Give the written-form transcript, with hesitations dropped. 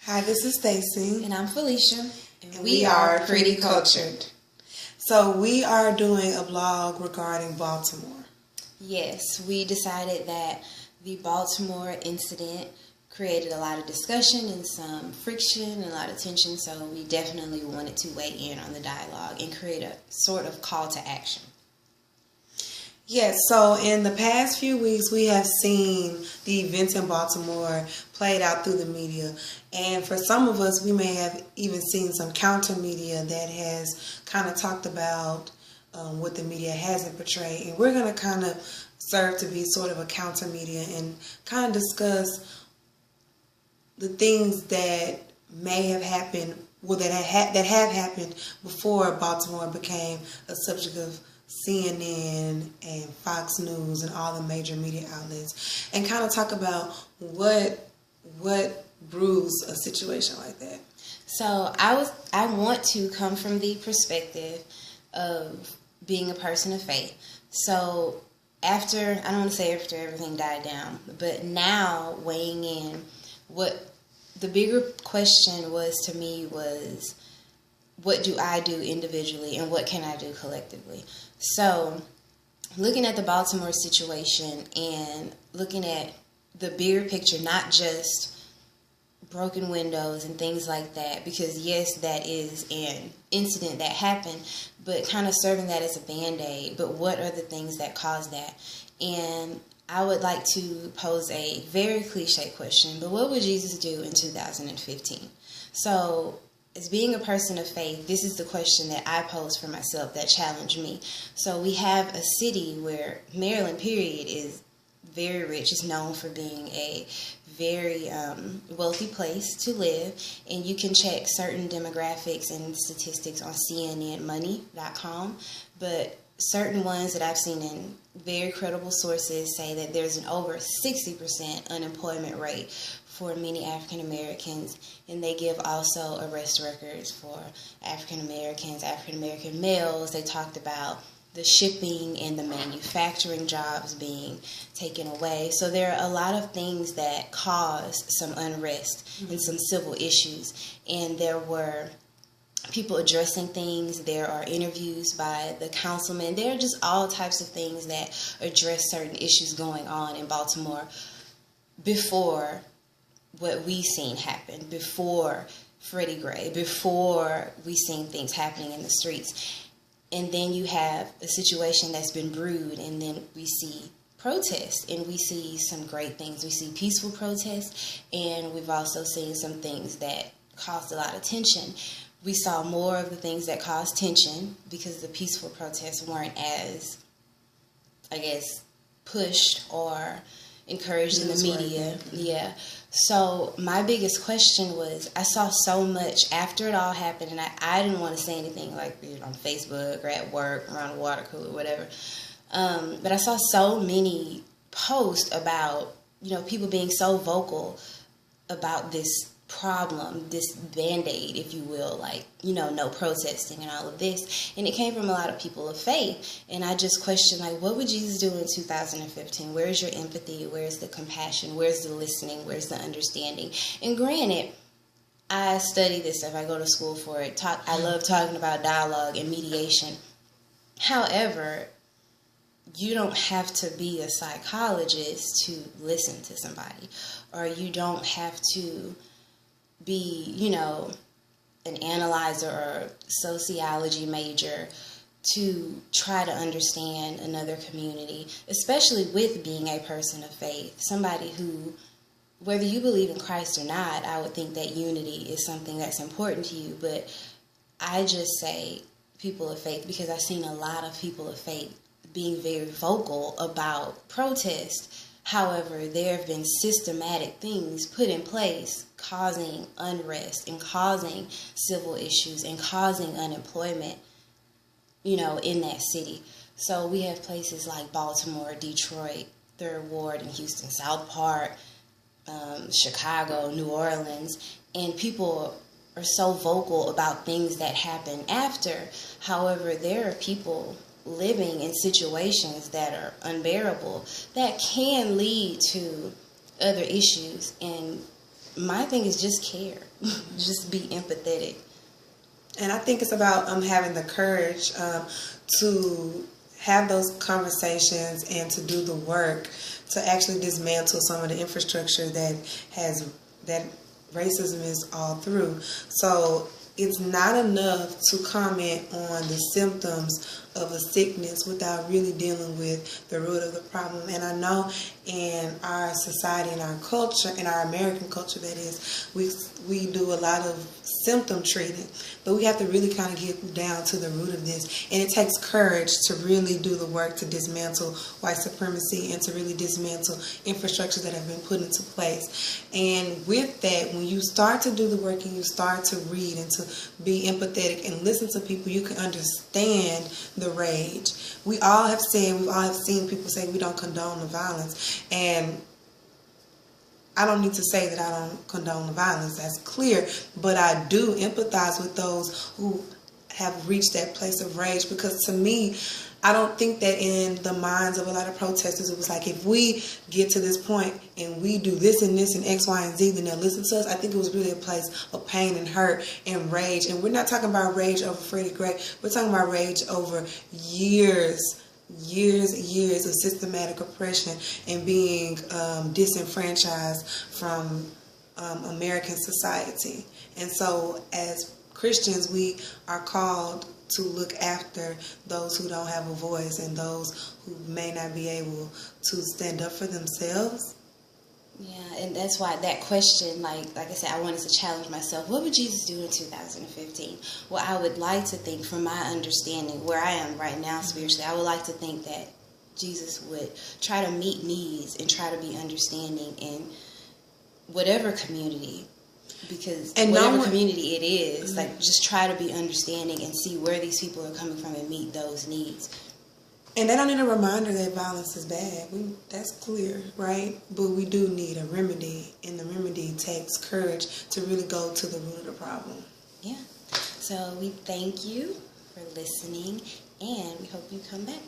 Hi, this is Stacy. And I'm Felicia. And we are Pretty Cultured. So we are doing a blog regarding Baltimore. Yes, we decided that the Baltimore incident created a lot of discussion and some friction and a lot of tension, so we definitely wanted to weigh in on the dialogue and create a sort of call to action. Yes, so in the past few weeks, we have seen the events in Baltimore played out through the media. And for some of us, we may have even seen some counter media that has kind of talked about what the media hasn't portrayed. And we're going to kind of serve to be sort of a counter media and kind of discuss the things that may have happened, well, that have happened before Baltimore became a subject of CNN and Fox News and all the major media outlets, and kind of talk about what brews a situation like that. So I want to come from the perspective of being a person of faith. So after, I don't want to say after everything died down, but now weighing in, what the bigger question was to me was, what do I do individually and what can I do collectively? So looking at the Baltimore situation and looking at the bigger picture, not just broken windows and things like that, because yes, that is an incident that happened, but kind of serving that as a band-aid. But what are the things that caused that? And I would like to pose a very cliche question, but what would Jesus do in 2015? So as being a person of faith, this is the question that I pose for myself that challenged me. So we have a city where Maryland, period, is very rich. It's known for being a very wealthy place to live. And you can check certain demographics and statistics on CNNmoney.com. But certain ones that I've seen in very credible sources say that there's an over 60% unemployment rate for many African Americans, and they give also arrest records for African Americans, African American males. They talked about the shipping and the manufacturing jobs being taken away. So there are a lot of things that caused some unrest and some civil issues, and there were people addressing things. There are interviews by the councilman. There are just all types of things that address certain issues going on in Baltimore before what we seen happen, before Freddie Gray, before we seen things happening in the streets. And then you have a situation that's been brewed, and then we see protests, and we see some great things. We see peaceful protests, and we've also seen some things that caused a lot of tension. We saw more of the things that caused tension because the peaceful protests weren't as, I guess, pushed or encouraged in the media. Yeah. So my biggest question was, I saw so much after it all happened, and I didn't want to say anything like on Facebook or at work, around a water cooler, whatever. But I saw so many posts about, people being so vocal about this problem, this band-aid, if you will, like, no protesting and all of this. And it came from a lot of people of faith. And I just questioned, like, what would Jesus do in 2015? Where's your empathy? Where's the compassion? Where's the listening? Where's the understanding? And granted, I study this stuff. I go to school for it. I love talking about dialogue and mediation. However, you don't have to be a psychologist to listen to somebody, or you don't have to be, an analyzer or sociology major to try to understand another community, especially with being a person of faith. Somebody who, whether you believe in Christ or not, I would think that unity is something that's important to you. But I just say people of faith because I've seen a lot of people of faith being very vocal about protest. However, there have been systematic things put in place causing unrest and causing civil issues and causing unemployment, in that city. So we have places like Baltimore, Detroit, 3rd Ward in Houston, South Park, Chicago, New Orleans, and people are so vocal about things that happen after. However, there are people living in situations that are unbearable that can lead to other issues. And my thing is just care. Just be empathetic. And I think it's about having the courage to have those conversations and to do the work to actually dismantle some of the infrastructure that racism is all through. So it's not enough to comment on the symptoms of a sickness without really dealing with the root of the problem. And I know in our society, in our culture, in our American culture that is, we do a lot of symptom treating, but we have to really kind of get down to the root of this. And it takes courage to really do the work to dismantle white supremacy and to really dismantle infrastructures that have been put into place. And with that, when you start to do the work and you start to read and to be empathetic and listen to people, you can understand the rage. We all have seen people say we don't condone the violence, and I don't need to say that I don't condone the violence. That's clear, but I do empathize with those who have reached that place of rage, because to me, I don't think that in the minds of a lot of protesters it was like, if we get to this point and we do this and this and X, Y, and Z, then they'll listen to us. I think it was really a place of pain and hurt and rage. And we're not talking about rage over Freddie Gray. We're talking about rage over years of systematic oppression and being disenfranchised from American society. And so as Christians, we are called to look after those who don't have a voice and those who may not be able to stand up for themselves. Yeah, and that's why that question, like I said, I wanted to challenge myself. What would Jesus do in 2015? Well, I would like to think, from my understanding, where I am right now spiritually, I would like to think that Jesus would try to meet needs and try to be understanding in whatever community. Because whatever community it is, like, just try to be understanding and see where these people are coming from and meet those needs. And they don't need a reminder that violence is bad. That's clear, right? But we do need a remedy, and the remedy takes courage to really go to the root of the problem. Yeah. So we thank you for listening, and we hope you come back.